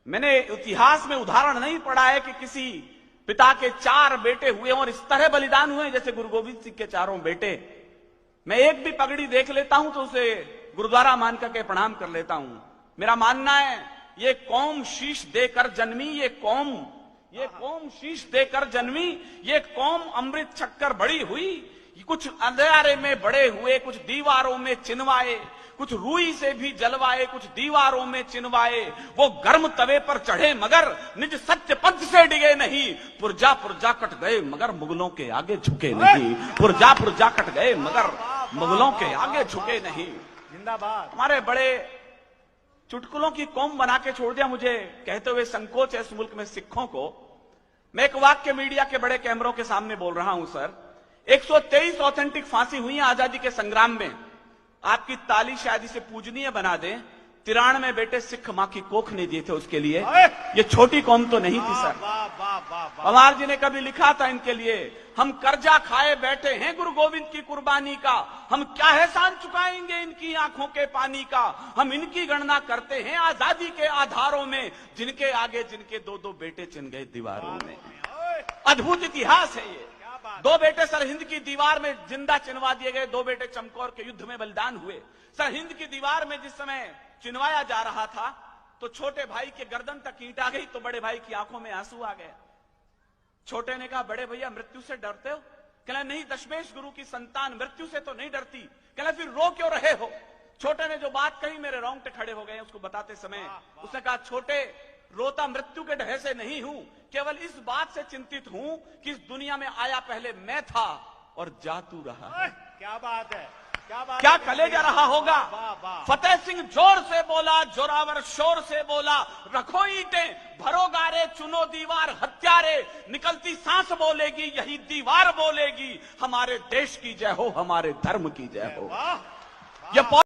मैंने इतिहास में उदाहरण नहीं पढ़ा है कि किसी पिता के 4 बेटे हुए और इस तरह बलिदान हुए जैसे गुरु गोविंद सिंह के 4 बेटे। मैं एक भी पगड़ी देख लेता हूं तो उसे गुरुद्वारा मान करके प्रणाम कर लेता हूं। मेरा मानना है ये कौम शीश देकर जन्मी, ये कौम शीश देकर जन्मी, ये कौम अमृत छक्कर बड़ी हुई। कुछ अंधेरे में बड़े हुए, कुछ दीवारों में चिनवाए, कुछ रूई से भी जलवाए, कुछ दीवारों में चिनवाए। वो गर्म तवे पर चढ़े मगर निज सत्य पथ से डिगे नहीं। पुरजा पुरजा कट गए मगर मुगलों के आगे झुके नहीं। पुरजा पुरजा कट गए मगर मुगलों के आगे झुके नहीं। जिंदाबाद। हमारे बड़े चुटकुलों की कौम बना के छोड़ दिया मुझे कहते हुए संकोच है इस मुल्क में सिखों को। मैं एक वाक्य मीडिया के बड़े कैमरों के सामने बोल रहा हूं सर। 123 ऑथेंटिक फांसी हुई है आजादी के संग्राम में। आपकी ताली शायद इसे पूजनीय बना दें। 93 बेटे सिख मां की कोख नहीं दिए थे उसके लिए। ये छोटी कौम तो नहीं थी सर। पवार जी ने कभी लिखा था इनके लिए, हम कर्जा खाए बैठे हैं गुरु गोविंद की कुर्बानी का। हम क्या एहसान चुकाएंगे इनकी आंखों के पानी का। हम इनकी गणना करते हैं आजादी के आधारों में, जिनके आगे जिनके 2-2 बेटे चिन गए दीवारों में। अद्भुत इतिहास है ये। 2 बेटे सरहिंद की दीवार में जिंदा चिनवा दिए गए। 2 बेटे चमकौर के युद्ध में बलिदान हुए। सरहिंद की दीवार में जिस समय चिनवाया जा रहा था तो छोटे भाई के गर्दन तक ईंट आ गई तो बड़े भाई की आंखों में आंसू आ गए। छोटे ने कहा, बड़े भैया मृत्यु से डरते हो? कहला, नहीं, दशमेश गुरु की संतान मृत्यु से तो नहीं डरती। कहला, फिर रो क्यों रहे हो? छोटे ने जो बात कही मेरे रोंगटे खड़े हो गए उसको बताते समय। उसने कहा, छोटे, रोता मृत्यु के ढह से नहीं हूं, केवल इस बात से चिंतित हूं कि इस दुनिया में आया पहले मैं था और जा तू रहा। क्या बात है, क्या कलेजा रहा होगा। फतेह सिंह जोर से बोला, जोरावर शोर से बोला, रखो ईंटें, भरो गारे, चुनो दीवार, हत्यारे, निकलती सांस बोलेगी यही दीवार बोलेगी, हमारे देश की जय हो, हमारे धर्म की जय हो।